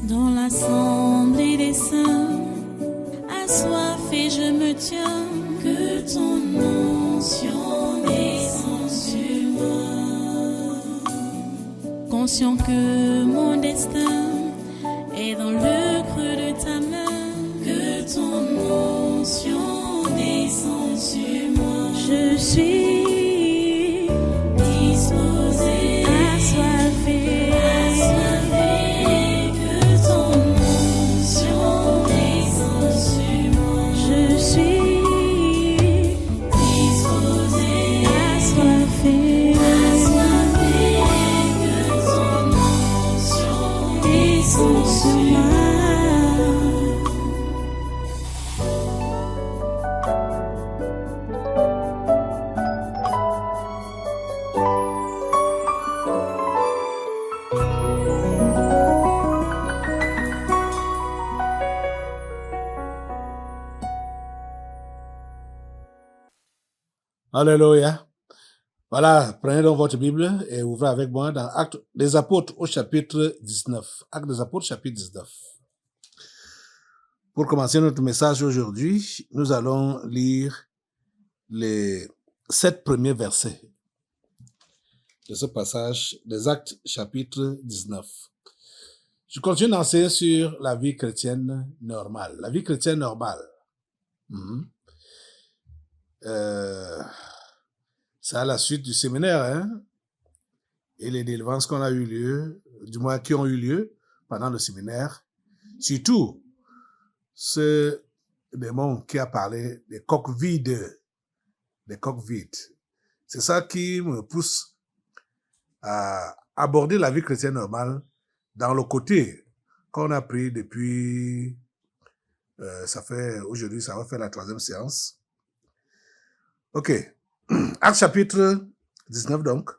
Dans l'assemblée des saints, assoiffé je me tiens, que ton onction descende sur moi. Conscient que mon destin est dans le creux de ta main, que ton onction descende sur moi. Je suis disposé, assoiffé, que ton onction descende sur moi. Je suis disposé, assoiffé, que ton onction descende sur moi. Alléluia. Voilà, prenez donc votre Bible et ouvrez avec moi dans Actes des Apôtres au chapitre 19. Actes des Apôtres, chapitre 19. Pour commencer notre message aujourd'hui, nous allons lire les 7 premiers versets de ce passage des Actes, chapitre 19. Je continue d'enseigner sur la vie chrétienne normale. La vie chrétienne normale. C'est à la suite du séminaire, hein, et les délivrances qu'on a eu lieu, du moins qui ont eu lieu pendant le séminaire. Surtout, ce démon qui a parlé des coques vides. Des coques vides. C'est ça qui me pousse à aborder la vie chrétienne normale dans le côté qu'on a pris depuis, aujourd'hui, ça va faire la 3e séance. Ok. Acte chapitre 19 donc,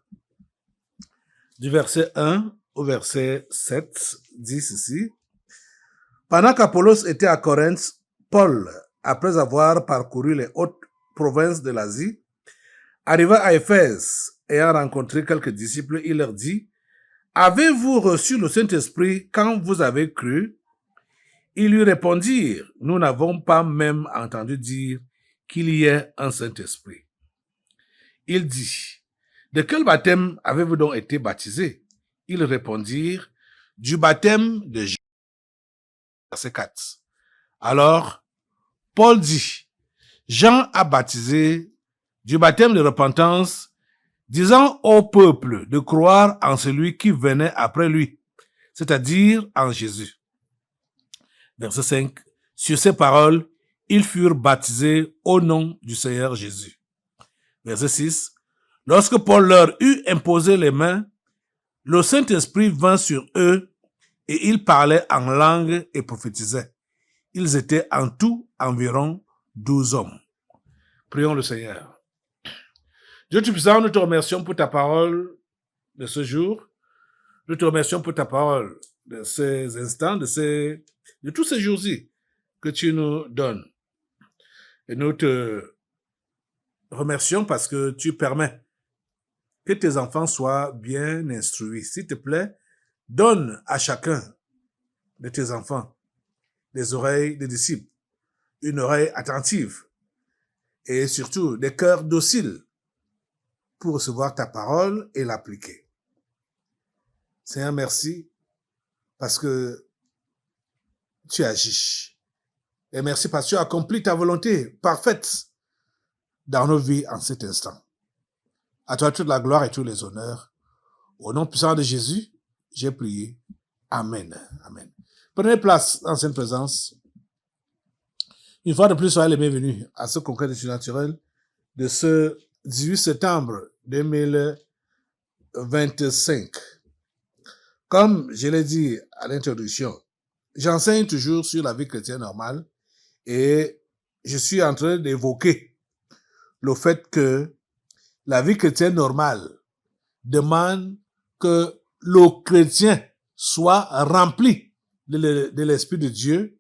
du verset 1 au verset 7, dit ceci. Pendant qu'Apollos était à Corinthe, Paul, après avoir parcouru les hautes provinces de l'Asie, arriva à Éphèse, ayant rencontré quelques disciples, il leur dit, « Avez-vous reçu le Saint-Esprit quand vous avez cru ?» Ils lui répondirent, « Nous n'avons pas même entendu dire qu'il y ait un Saint-Esprit. » Il dit, « De quel baptême avez-vous donc été baptisés ?» Ils répondirent, « Du baptême de Jésus. » Verset 4. Alors, Paul dit, « Jean a baptisé du baptême de repentance, disant au peuple de croire en celui qui venait après lui, c'est-à-dire en Jésus. » Verset 5. Sur ces paroles, ils furent baptisés au nom du Seigneur Jésus. Verset 6. Lorsque Paul leur eut imposé les mains, le Saint-Esprit vint sur eux et ils parlaient en langue et prophétisaient. Ils étaient en tout environ 12 hommes. Prions le Seigneur. Dieu Tout-Puissant, nous te remercions pour ta parole de ce jour. Nous te remercions pour ta parole de ces instants, de tous ces jours-ci que tu nous donnes. Et nous te remercions parce que tu permets que tes enfants soient bien instruits. S'il te plaît, donne à chacun de tes enfants des oreilles de disciples, une oreille attentive et surtout des cœurs dociles pour recevoir ta parole et l'appliquer. Seigneur, merci parce que tu agis. Et merci parce que tu as accompli ta volonté parfaite dans nos vies en cet instant. À toi toute la gloire et tous les honneurs. Au nom puissant de Jésus, j'ai prié. Amen. Amen. Prenez place en cette présence. Une fois de plus, soyez les bienvenus à ce congrès de surnaturel de ce 18 septembre 2025. Comme je l'ai dit à l'introduction, j'enseigne toujours sur la vie chrétienne normale et je suis en train d'évoquer le fait que la vie chrétienne normale demande que le chrétien soit rempli de l'Esprit de Dieu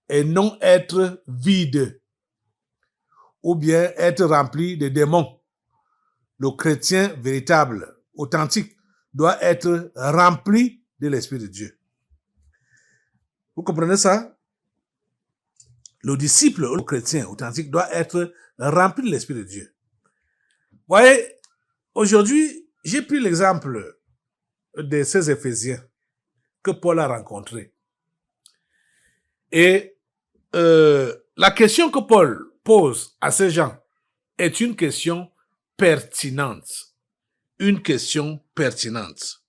et non être vide ou bien être rempli de démons. Le chrétien véritable, authentique, doit être rempli de l'Esprit de Dieu. Vous comprenez ça? Le disciple, le chrétien authentique doit être rempli de l'Esprit de Dieu. Vous voyez, aujourd'hui, j'ai pris l'exemple de ces Éphésiens que Paul a rencontrés. Et la question que Paul pose à ces gens est une question pertinente. Une question pertinente.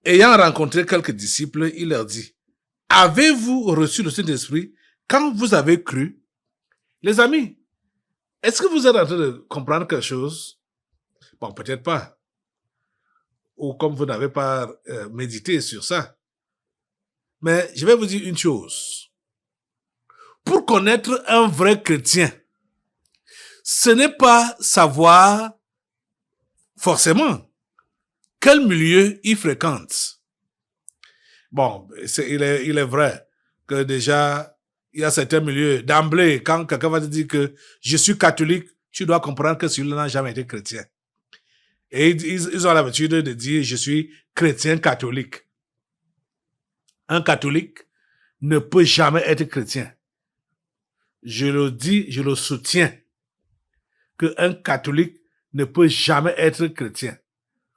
Ayant rencontré quelques disciples, il leur dit, avez-vous reçu le Saint-Esprit quand vous avez cru? Les amis, est-ce que vous êtes en train de comprendre quelque chose? Bon, peut-être pas. Ou comme vous n'avez pas médité sur ça. Mais je vais vous dire une chose. Pour connaître un vrai chrétien, ce n'est pas savoir forcément quel milieu il fréquente. Bon, il est vrai que déjà, il y a certains milieux, d'emblée, quand quelqu'un va te dire que je suis catholique, tu dois comprendre que celui-là n'a jamais été chrétien. Et ils ont l'habitude de dire je suis chrétien catholique. Un catholique ne peut jamais être chrétien. Je le dis, je le soutiens, qu'un catholique ne peut jamais être chrétien.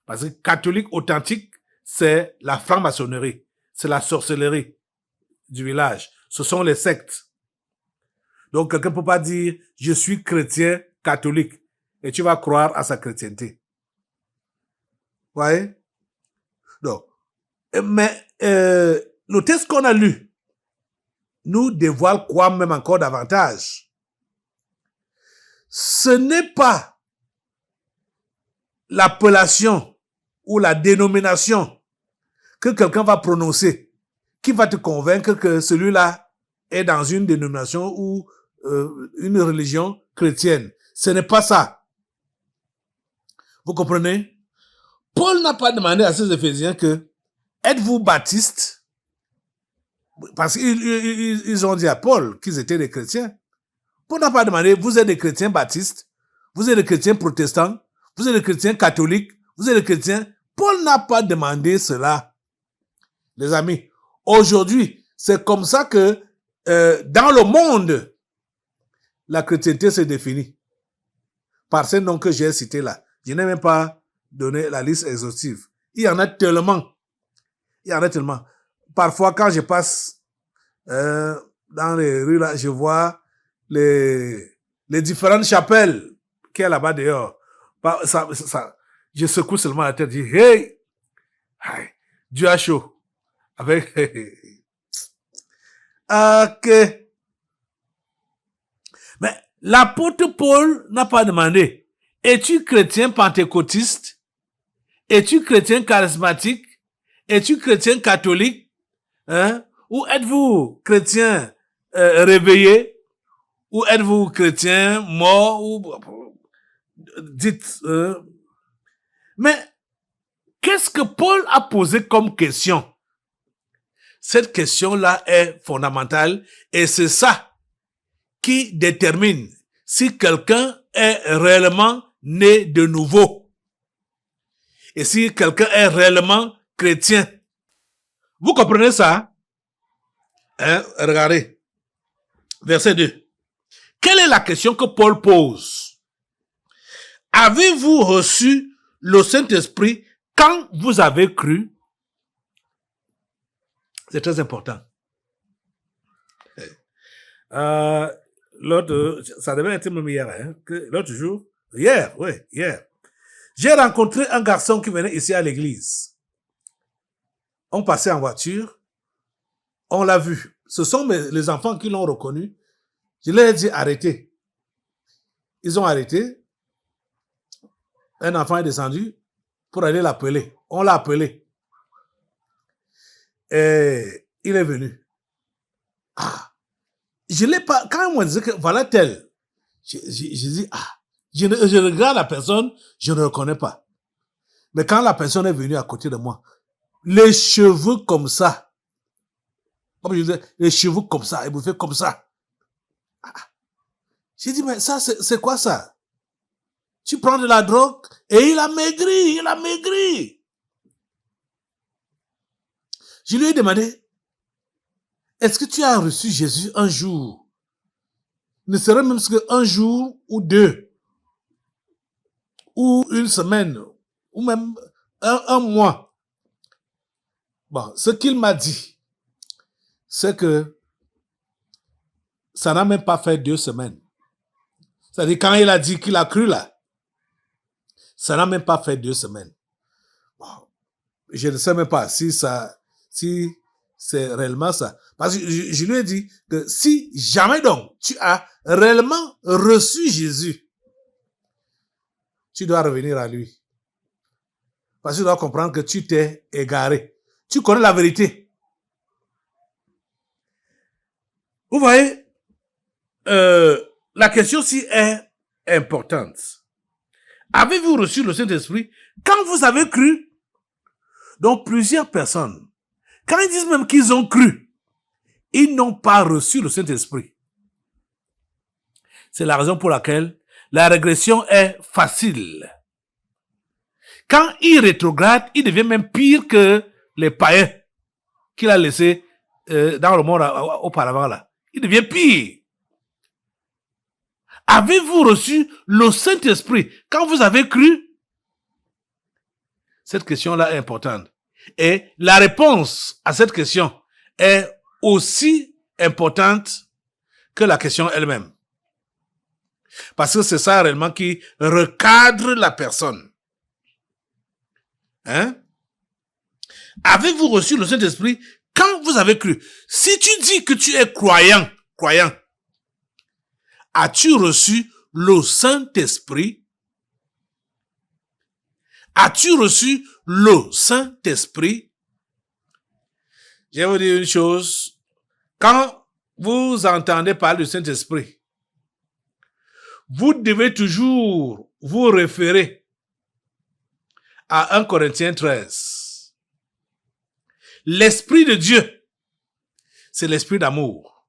Parce que catholique authentique, c'est la franc-maçonnerie, c'est la sorcellerie du village. Ce sont les sectes. Donc quelqu'un ne peut pas dire je suis chrétien catholique et tu vas croire à sa chrétienté. Vous voyez? Donc, mais le texte qu'on a lu nous dévoile quoi même encore davantage. Ce n'est pas l'appellation ou la dénomination que quelqu'un va prononcer qui va te convaincre que celui-là est dans une dénomination ou une religion chrétienne. Ce n'est pas ça. Vous comprenez? Paul n'a pas demandé à ses Éphésiens que êtes-vous baptistes? Parce qu'ils ont dit à Paul qu'ils étaient des chrétiens. Paul n'a pas demandé, vous êtes des chrétiens baptistes, vous êtes des chrétiens protestants, vous êtes des chrétiens catholiques, vous êtes des chrétiens. Paul n'a pas demandé cela. Les amis, aujourd'hui, c'est comme ça que dans le monde, la chrétienté se définit. Par ces noms que j'ai cités là. Je n'ai même pas donné la liste exhaustive. Il y en a tellement. Il y en a tellement. Parfois, quand je passe dans les rues là, je vois les différentes chapelles qu'il y a là-bas dehors. Je secoue seulement la tête, je dis, hey, Dieu a chaud. Avec, ok. Mais l'apôtre Paul n'a pas demandé, es-tu chrétien pentecôtiste? Es-tu chrétien charismatique? Es-tu chrétien catholique? Hein? Ou êtes-vous chrétien réveillé? Ou êtes-vous chrétien mort? Ou dites. Mais qu'est-ce que Paul a posé comme question? Cette question-là est fondamentale et c'est ça qui détermine si quelqu'un est réellement né de nouveau et si quelqu'un est réellement chrétien. Vous comprenez ça? Hein? Regardez. Verset 2. Quelle est la question que Paul pose? Avez-vous reçu le Saint-Esprit quand vous avez cru? C'est très important. L'autre, ça devait être même hier, hein, l'autre jour, hier. J'ai rencontré un garçon qui venait ici à l'église. On passait en voiture, on l'a vu. Ce sont les enfants qui l'ont reconnu. Je leur ai dit arrêtez. Ils ont arrêté. Un enfant est descendu pour aller l'appeler. On l'a appelé. Et il est venu. Je l'ai pas, quand on me disait que voilà tel, je dis, je regarde la personne, je ne le reconnais pas. Mais quand la personne est venue à côté de moi, les cheveux comme ça, comme je disais, les cheveux comme ça, il me fait comme ça. J'ai dit, mais ça, c'est quoi ça? Tu prends de la drogue? Et il a maigri. Je lui ai demandé, est-ce que tu as reçu Jésus un jour? Ne serait même qu'un jour ou deux, ou une semaine, ou même un mois. Bon, ce qu'il m'a dit, c'est que ça n'a même pas fait 2 semaines. C'est-à-dire, quand il a dit qu'il a cru là, ça n'a même pas fait 2 semaines. Bon, je ne sais même pas si c'est réellement ça. Parce que je lui ai dit que si jamais donc tu as réellement reçu Jésus, tu dois revenir à lui. Parce que tu dois comprendre que tu t'es égaré. Tu connais la vérité. Vous voyez, la question ci est importante. Avez-vous reçu le Saint-Esprit quand vous avez cru? Donc plusieurs personnes, quand ils disent même qu'ils ont cru, ils n'ont pas reçu le Saint-Esprit. C'est la raison pour laquelle la régression est facile. Quand il rétrograde, il devient même pire que les païens qu'il a laissés dans le monde auparavant là. Il devient pire. Avez-vous reçu le Saint-Esprit quand vous avez cru? Cette question-là est importante. Et la réponse à cette question est aussi importante que la question elle-même. Parce que c'est ça réellement qui recadre la personne. Hein? Avez-vous reçu le Saint-Esprit quand vous avez cru? Si tu dis que tu es croyant, as-tu reçu le Saint-Esprit? As-tu reçu le Saint-Esprit? Je vais vous dire une chose. Quand vous entendez parler du Saint-Esprit, vous devez toujours vous référer à 1 Corinthiens 13. L'Esprit de Dieu, c'est l'Esprit d'amour.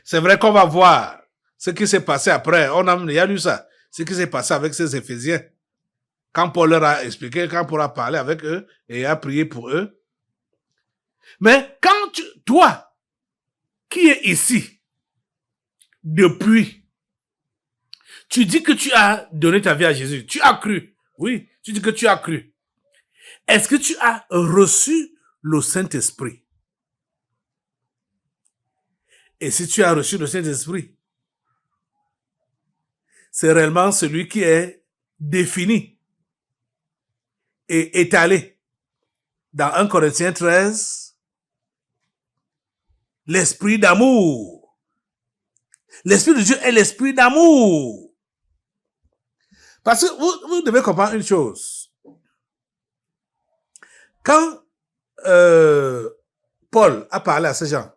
C'est vrai qu'on va voir ce qui s'est passé après. On a déjà lu ça. Ce qui s'est passé avec ces Éphésiens. Quand Paul leur a expliqué, quand Paul a parlé avec eux et a prié pour eux. Mais quand toi, qui es ici, depuis, tu dis que tu as donné ta vie à Jésus. Tu as cru. Oui, tu dis que tu as cru. Est-ce que tu as reçu le Saint-Esprit? Et si tu as reçu le Saint-Esprit, c'est réellement celui qui est défini et étalé dans 1 Corinthiens 13, l'esprit d'amour. L'Esprit de Dieu est l'esprit d'amour. Parce que vous devez comprendre une chose. Quand Paul a parlé à ces gens,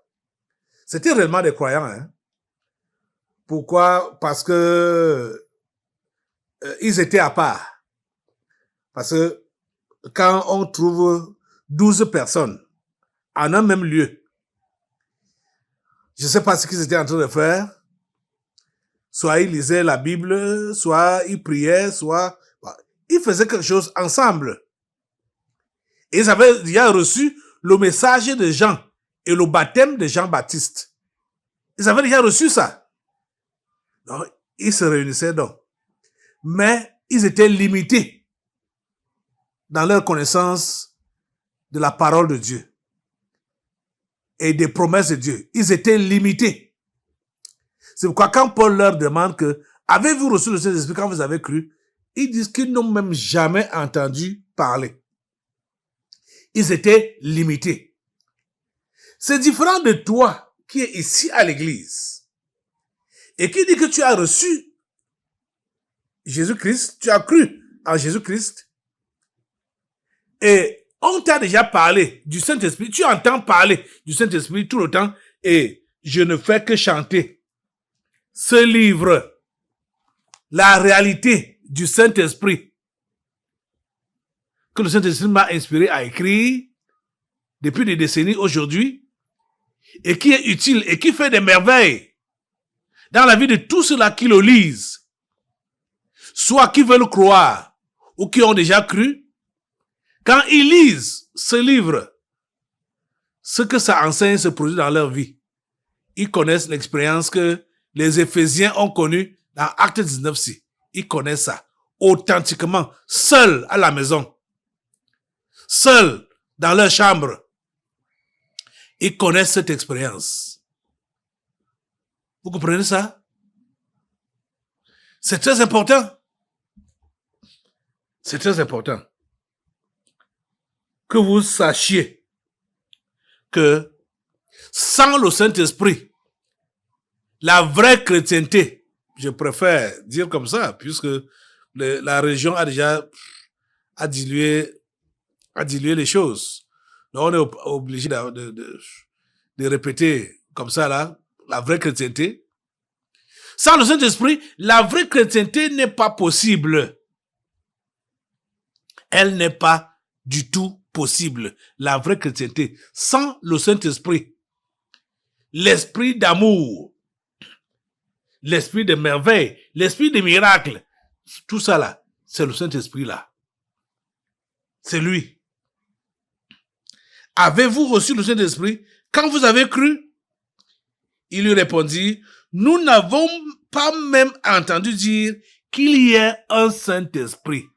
c'était réellement des croyants. Hein? Pourquoi? Parce que ils étaient à part. Parce que quand on trouve 12 personnes en un même lieu, je ne sais pas ce qu'ils étaient en train de faire. Soit ils lisaient la Bible, soit ils priaient, soit ils faisaient quelque chose ensemble. Et ils avaient déjà reçu le message de Jean et le baptême de Jean-Baptiste. Ils avaient déjà reçu ça. Donc, ils se réunissaient donc. Mais ils étaient limités dans leur connaissance de la parole de Dieu et des promesses de Dieu. Ils étaient limités. C'est pourquoi quand Paul leur demande que avez-vous reçu le Saint-Esprit quand vous avez cru, ils disent qu'ils n'ont même jamais entendu parler. Ils étaient limités. C'est différent de toi qui es ici à l'église et qui dit que tu as reçu Jésus-Christ, tu as cru en Jésus-Christ et on t'a déjà parlé du Saint-Esprit, tu entends parler du Saint-Esprit tout le temps et je ne fais que chanter ce livre, la réalité du Saint-Esprit, que le Saint-Esprit m'a inspiré à écrire depuis des décennies aujourd'hui, et qui est utile et qui fait des merveilles dans la vie de tous ceux-là qui le lisent, soit qui veulent croire ou qui ont déjà cru. Quand ils lisent ce livre, ce que ça enseigne se produit dans leur vie. Ils connaissent l'expérience que les Éphésiens ont connue dans Acte 19-ci. Ils connaissent ça authentiquement, seuls à la maison, seuls dans leur chambre. Ils connaissent cette expérience. Vous comprenez ça? C'est très important. C'est très important que vous sachiez que sans le Saint-Esprit, la vraie chrétienté, je préfère dire comme ça, puisque la religion a déjà dilué les choses. Donc on est obligé de répéter comme ça là, la vraie chrétienté. Sans le Saint-Esprit, la vraie chrétienté n'est pas possible. Elle n'est pas du tout possible. La vraie chrétienté, sans le Saint-Esprit, l'esprit d'amour, l'esprit de merveille, l'esprit de miracle, tout ça là, c'est le Saint-Esprit là. C'est lui. Avez-vous reçu le Saint-Esprit quand vous avez cru? Il lui répondit, nous n'avons pas même entendu dire qu'il y ait un Saint-Esprit.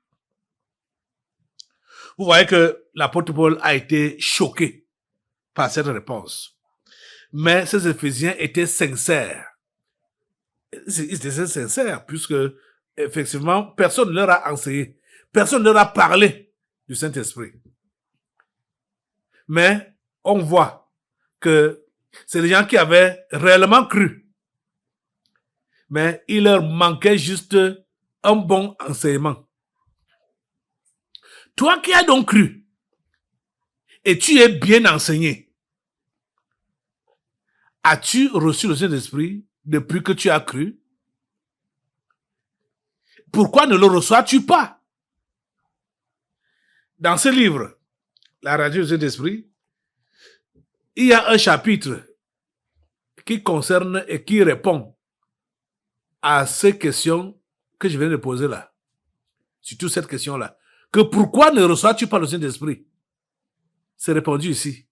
Vous voyez que l'apôtre Paul a été choqué par cette réponse. Mais ces Éphésiens étaient sincères. Ils étaient sincères puisque, effectivement, personne ne leur a enseigné. Personne ne leur a parlé du Saint-Esprit. Mais on voit que c'est des gens qui avaient réellement cru. Mais il leur manquait juste un bon enseignement. Toi qui as donc cru, et tu es bien enseigné, as-tu reçu le Saint-Esprit depuis que tu as cru? Pourquoi ne le reçois-tu pas? Dans ce livre, La radio du Saint-Esprit, il y a un chapitre qui concerne et qui répond à ces questions que je viens de poser là. Surtout cette question-là. Que pourquoi ne reçois-tu pas le Saint-Esprit? C'est répondu ici.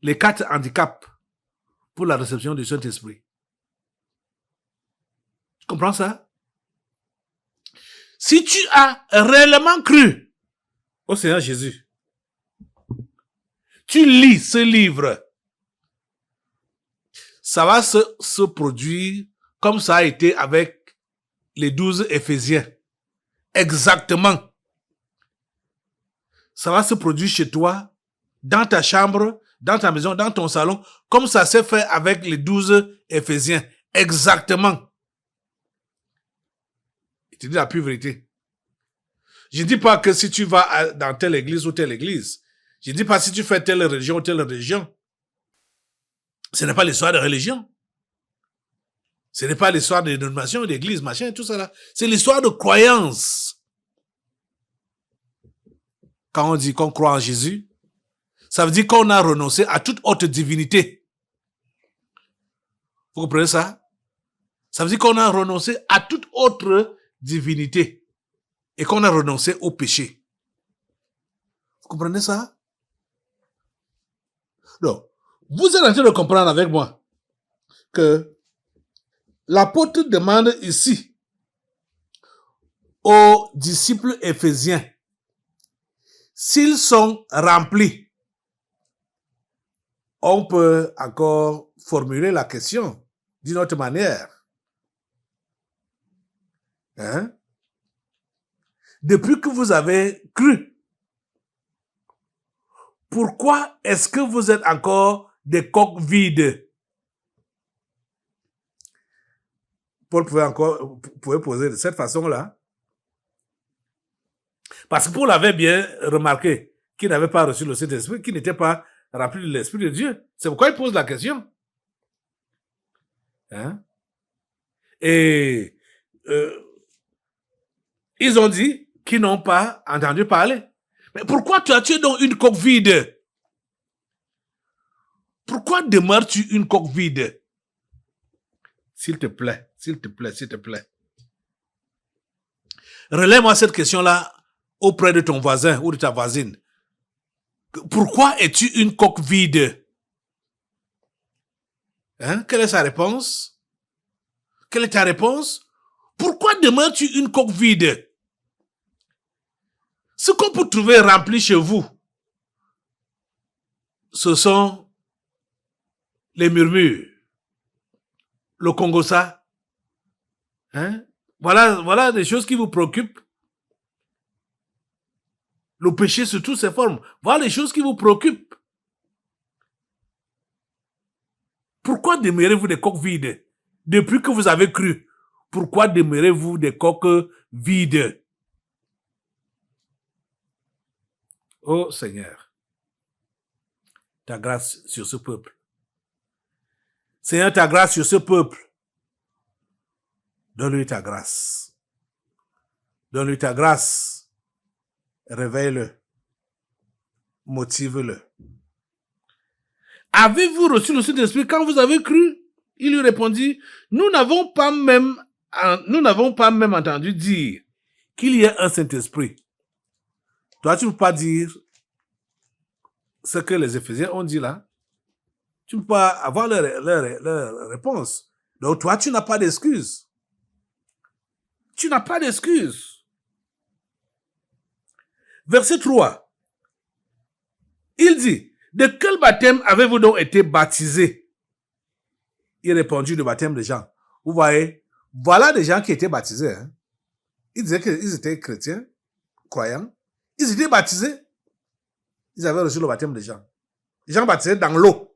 Les 4 handicaps pour la réception du Saint-Esprit. Tu comprends ça? Si tu as réellement cru au Seigneur Jésus, tu lis ce livre, ça va se produire comme ça a été avec les 12 Éphésiens. Exactement. Ça va se produire chez toi, dans ta chambre, dans ta maison, dans ton salon, comme ça s'est fait avec les 12 Éphésiens. Exactement. Il te dit la pure vérité. Je ne dis pas que si tu vas dans telle église ou telle église, je ne dis pas si tu fais telle religion ou telle religion. Ce n'est pas l'histoire de religion. Ce n'est pas l'histoire de dénomination, d'église, machin, tout ça là. C'est l'histoire de croyance. Quand on dit qu'on croit en Jésus, ça veut dire qu'on a renoncé à toute autre divinité. Vous comprenez ça? Ça veut dire qu'on a renoncé à toute autre divinité et qu'on a renoncé au péché. Vous comprenez ça? Donc, vous êtes en train de comprendre avec moi que l'apôtre demande ici aux disciples éphésiens s'ils sont remplis. On peut encore formuler la question d'une autre manière. Hein? Depuis que vous avez cru, pourquoi est-ce que vous êtes encore des coques vides? Paul pouvait poser de cette façon-là. Parce que Paul avait bien remarqué qu'il n'avait pas reçu le Saint-Esprit, qu'il n'était pas rempli de l'Esprit de Dieu. C'est pourquoi il pose la question. Hein? Et ils ont dit qu'ils n'ont pas entendu parler. Mais pourquoi tu as-tu donc une coque vide? Pourquoi demeures-tu une coque vide? S'il te plaît, s'il te plaît, s'il te plaît. Relève-moi cette question-là auprès de ton voisin ou de ta voisine, pourquoi es-tu une coque vide? Hein? Quelle est sa réponse? Quelle est ta réponse? Pourquoi demeures-tu une coque vide? Ce qu'on peut trouver rempli chez vous, ce sont les murmures, le Congossa. Hein? Voilà des choses qui vous préoccupent. Le péché sous toutes ses formes. Voilà les choses qui vous préoccupent. Pourquoi demeurez-vous des coques vides? Depuis que vous avez cru, pourquoi demeurez-vous des coques vides? Oh Seigneur, ta grâce sur ce peuple. Seigneur, ta grâce sur ce peuple. Donne-lui ta grâce. Donne-lui ta grâce. Réveille-le. Motive-le. Avez-vous reçu le Saint-Esprit quand vous avez cru? Il lui répondit, nous n'avons pas même entendu dire qu'il y ait un Saint-Esprit. Toi, tu ne peux pas dire ce que les Éphésiens ont dit là. Tu ne peux pas avoir leur réponse. Donc, toi, tu n'as pas d'excuse. Tu n'as pas d'excuse. Verset 3. Il dit, de quel baptême avez-vous donc été baptisés? Il répondit, le baptême de Jean. Vous voyez, voilà des gens qui étaient baptisés. Hein. Ils disaient qu'ils étaient chrétiens, croyants. Ils étaient baptisés. Ils avaient reçu le baptême de Jean. Jean baptisé dans l'eau.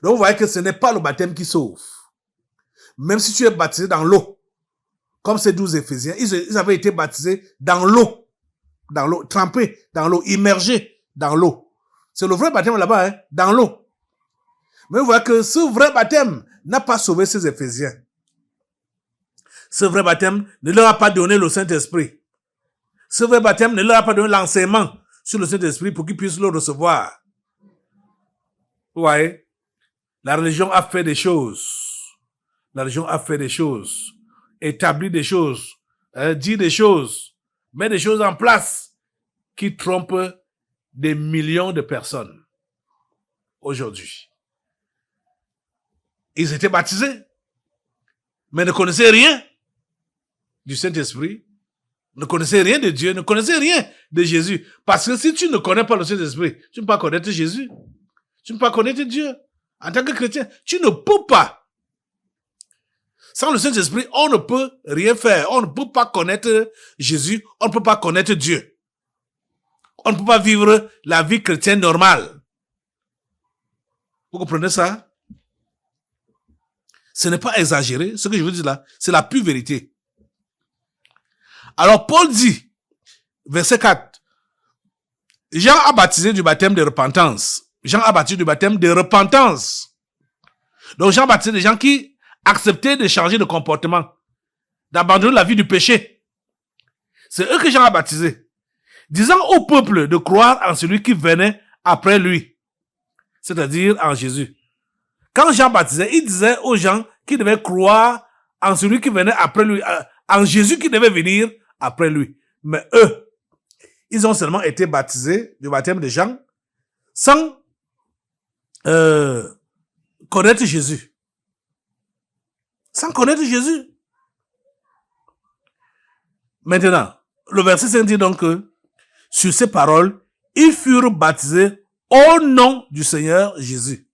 Donc vous voyez que ce n'est pas le baptême qui sauve. Même si tu es baptisé dans l'eau, comme ces 12 Éphésiens, ils avaient été baptisés dans l'eau, trempés dans l'eau, immergés dans l'eau. C'est le vrai baptême là-bas, hein, dans l'eau. Mais vous voyez que ce vrai baptême n'a pas sauvé ces Éphésiens. Ce vrai baptême ne leur a pas donné le Saint-Esprit. Ce vrai baptême ne leur a pas donné l'enseignement sur le Saint-Esprit pour qu'ils puissent le recevoir. Vous voyez? La religion a fait des choses. La religion a fait des choses. Établi des choses. Dit des choses. Met des choses en place qui trompent des millions de personnes aujourd'hui. Ils étaient baptisés, mais ne connaissaient rien du Saint-Esprit, ne connaissaient rien de Dieu, ne connaissaient rien de Jésus. Parce que si tu ne connais pas le Saint-Esprit, tu ne peux pas connaître Jésus. Tu ne peux pas connaître Dieu. En tant que chrétien, tu ne peux pas. Sans le Saint-Esprit, on ne peut rien faire. On ne peut pas connaître Jésus. On ne peut pas connaître Dieu. On ne peut pas vivre la vie chrétienne normale. Vous comprenez ça? Ce n'est pas exagéré. Ce que je vous dis là, c'est la pure vérité. Alors Paul dit, verset 4, Jean a baptisé du baptême de repentance. Jean a baptisé du baptême de repentance. Donc Jean a baptisé des gens qui acceptaient de changer de comportement, d'abandonner la vie du péché. C'est eux que Jean a baptisé, disant au peuple de croire en celui qui venait après lui, c'est-à-dire en Jésus. Quand Jean baptisait, il disait aux gens qui devaient croire en celui qui venait après lui, en Jésus qui devait venir après lui. Mais eux, ils ont seulement été baptisés du baptême de Jean sans connaître Jésus. Sans connaître Jésus. Maintenant, le verset 5 dit donc que sur ces paroles, ils furent baptisés au nom du Seigneur Jésus.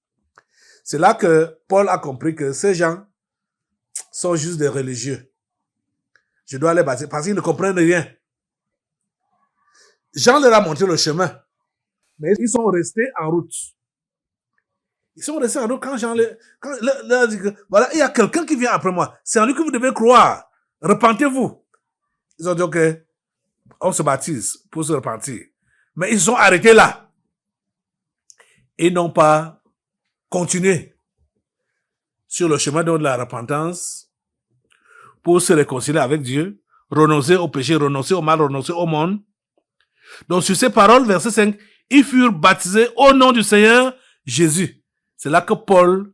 C'est là que Paul a compris que ces gens sont juste des religieux. Je dois les baptiser parce qu'ils ne comprennent rien. Jean leur a montré le chemin, mais ils sont restés en route. Ils sont restés en route quand Jean leur dit que voilà, il y a quelqu'un qui vient après moi. C'est en lui que vous devez croire. Repentez-vous. Ils ont dit ok, on se baptise pour se repentir. Mais ils se sont arrêtés là. Ils n'ont pas continué sur le chemin de la repentance pour se réconcilier avec Dieu, renoncer au péché, renoncer au mal, renoncer au monde. Donc sur ces paroles, verset 5, ils furent baptisés au nom du Seigneur Jésus. C'est là que Paul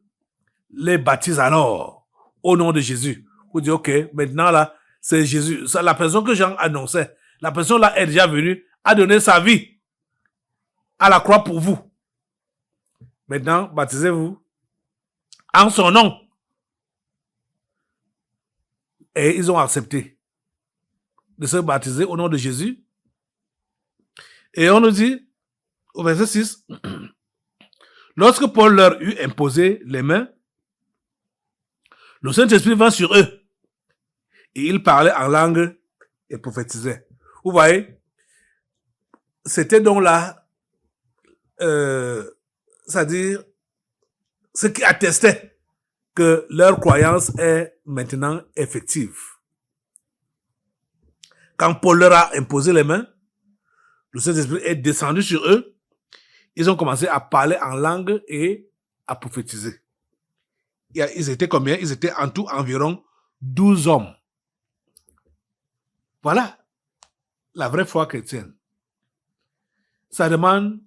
les baptise alors, au nom de Jésus. Pour dire, ok, maintenant là, c'est Jésus. La personne que Jean annonçait, la personne là est déjà venue, a donné sa vie à la croix pour vous. Maintenant, baptisez-vous en son nom. Et ils ont accepté de se baptiser au nom de Jésus. Et on nous dit, au verset 6, lorsque Paul leur eut imposé les mains, le Saint-Esprit vint sur eux. Et ils parlaient en langue et prophétisaient. Vous voyez, c'était donc là, c'est-à-dire, ce qui attestait que leur croyance est maintenant effective. Quand Paul leur a imposé les mains, le Saint-Esprit est descendu sur eux. Ils ont commencé à parler en langue et à prophétiser. Ils étaient combien? Ils étaient en tout environ 12 hommes. Voilà la vraie foi chrétienne. Ça demande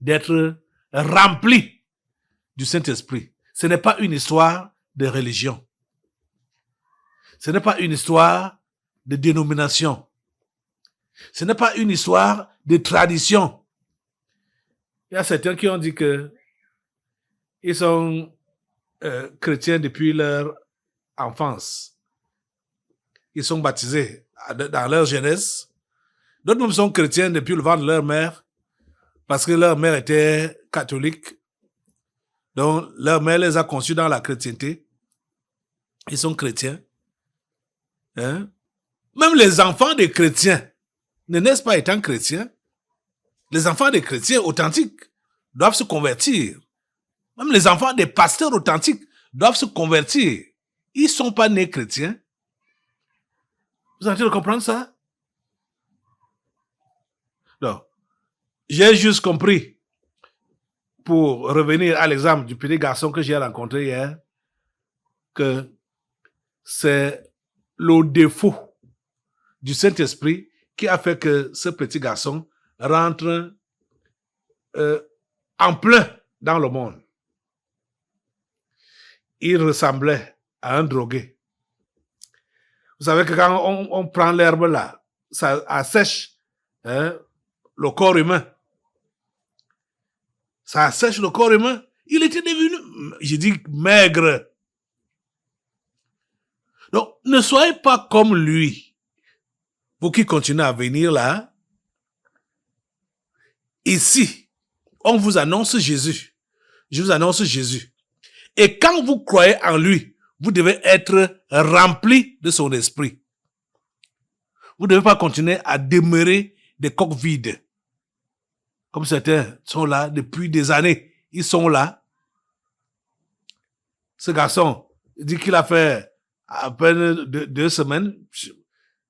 d'être rempli du Saint-Esprit. Ce n'est pas une histoire de religion. Ce n'est pas une histoire de dénomination. Ce n'est pas une histoire de tradition. Il y a certains qui ont dit que ils sont chrétiens depuis leur enfance. Ils sont baptisés dans leur jeunesse. D'autres même sont chrétiens depuis le ventre de leur mère parce que leur mère était catholique. Donc, leur mère les a conçus dans la chrétienté. Ils sont chrétiens. Hein? Même les enfants des chrétiens ne naissent pas étant chrétiens. Les enfants des chrétiens authentiques doivent se convertir. Même les enfants des pasteurs authentiques doivent se convertir. Ils ne sont pas nés chrétiens. Vous êtes en train de comprendre ça? Donc, j'ai juste compris, pour revenir à l'exemple du petit garçon que j'ai rencontré hier, que c'est le défaut du Saint-Esprit qui a fait que ce petit garçon rentre en plein dans le monde. Il ressemblait à un drogué. Vous savez que quand on prend l'herbe là, ça assèche le corps humain. Ça assèche le corps humain. Il était devenu, j'ai dit, maigre. Donc, ne soyez pas comme lui. Vous qui continuez à venir là, ici, on vous annonce Jésus. Je vous annonce Jésus. Et quand vous croyez en lui, vous devez être rempli de son esprit. Vous ne devez pas continuer à demeurer des coques vides. Comme certains sont là depuis des années. Ils sont là. Ce garçon dit qu'il a fait à peine 2 semaines,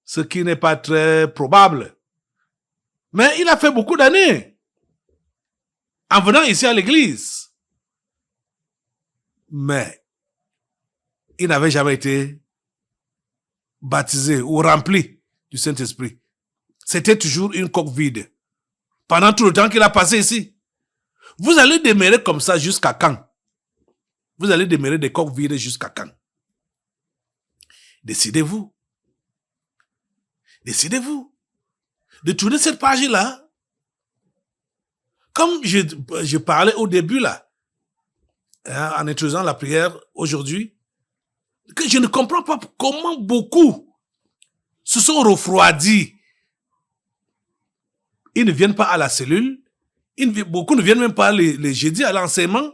ce qui n'est pas très probable. Mais il a fait beaucoup d'années en venant ici à l'église. Mais il n'avait jamais été baptisé ou rempli du Saint-Esprit. C'était toujours une coque vide. Pendant tout le temps qu'il a passé ici. Vous allez demeurer comme ça jusqu'à quand? Vous allez demeurer des coques vides jusqu'à quand? Décidez-vous. Décidez-vous de tourner cette page-là. Comme je parlais au début là, en introduisant la prière aujourd'hui, que je ne comprends pas comment beaucoup se sont refroidis. Ils ne viennent pas à la cellule. Beaucoup ne viennent même pas les jeudis à l'enseignement.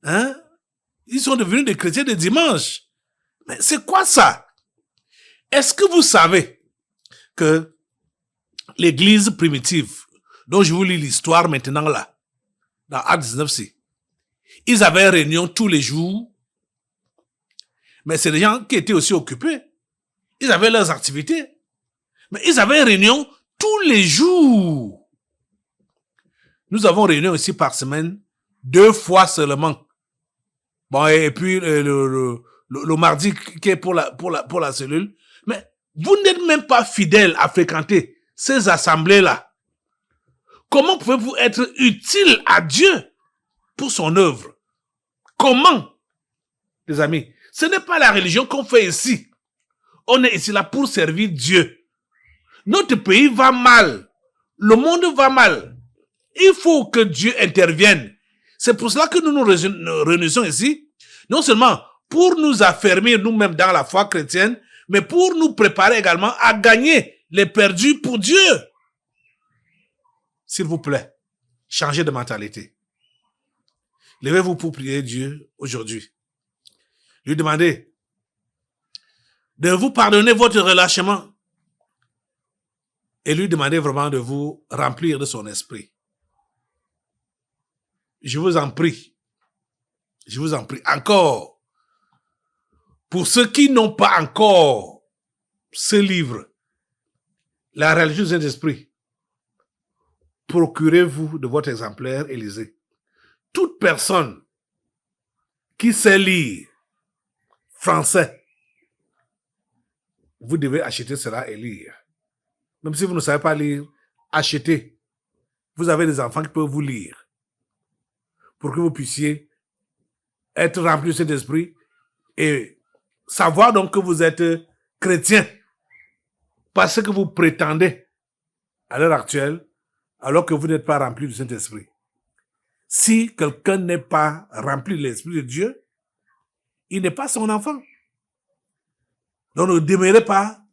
Hein? Ils sont devenus des chrétiens de dimanche. Mais c'est quoi ça? Est-ce que vous savez que l'église primitive, dont je vous lis l'histoire maintenant là, dans Acte 19c, ils avaient réunion tous les jours, mais c'est des gens qui étaient aussi occupés. Ils avaient leurs activités, mais ils avaient réunion tous les jours. Nous avons réunion ici par semaine, 2 fois seulement. Bon, et puis le mardi qui est pour la cellule. Mais vous n'êtes même pas fidèles à fréquenter ces assemblées-là. Comment pouvez-vous être utile à Dieu pour son œuvre? Comment? Les amis, ce n'est pas la religion qu'on fait ici. On est ici là pour servir Dieu. Notre pays va mal. Le monde va mal. Il faut que Dieu intervienne. C'est pour cela que nous nous réunissons ici. Non seulement pour nous affermir nous-mêmes dans la foi chrétienne, mais pour nous préparer également à gagner les perdus pour Dieu. S'il vous plaît, changez de mentalité. Levez-vous pour prier Dieu aujourd'hui. Lui demandez de vous pardonner votre relâchement et lui demander vraiment de vous remplir de son esprit. Je vous en prie. Je vous en prie. Encore. Pour ceux qui n'ont pas encore ce livre, La réalité du Saint-Esprit, procurez-vous de votre exemplaire et lisez. Toute personne qui sait lire français, vous devez acheter cela et lire. Même si vous ne savez pas lire, achetez. Vous avez des enfants qui peuvent vous lire pour que vous puissiez être remplis de cet esprit et savoir donc que vous êtes chrétien parce que vous prétendez à l'heure actuelle alors que vous n'êtes pas rempli du Saint-Esprit. Si quelqu'un n'est pas rempli de l'Esprit de Dieu, il n'est pas son enfant. Donc ne demeurez pas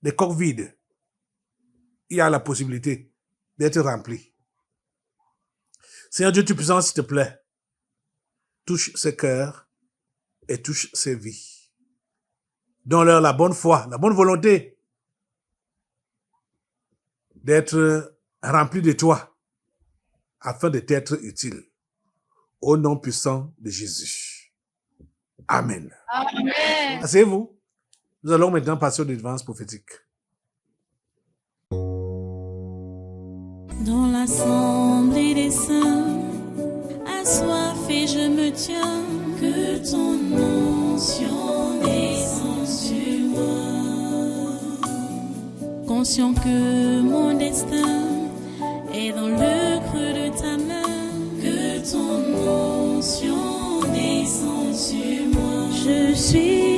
des coques vides. Il y a la possibilité d'être rempli. Seigneur Dieu Tout-Puissant, s'il te plaît, touche ces cœurs et touche ces vies. Donne-leur la bonne foi, la bonne volonté d'être remplis de toi afin de t'être utile. Au nom puissant de Jésus. Amen. Amen. Asseyez-vous. Nous allons maintenant passer aux délivances prophétiques. Dans l'assemblée des saints, assoiffé je me tiens, que ton onction descende sur moi. Conscient que mon destin est dans le creux de ta main, que ton onction descende sur moi. Je suis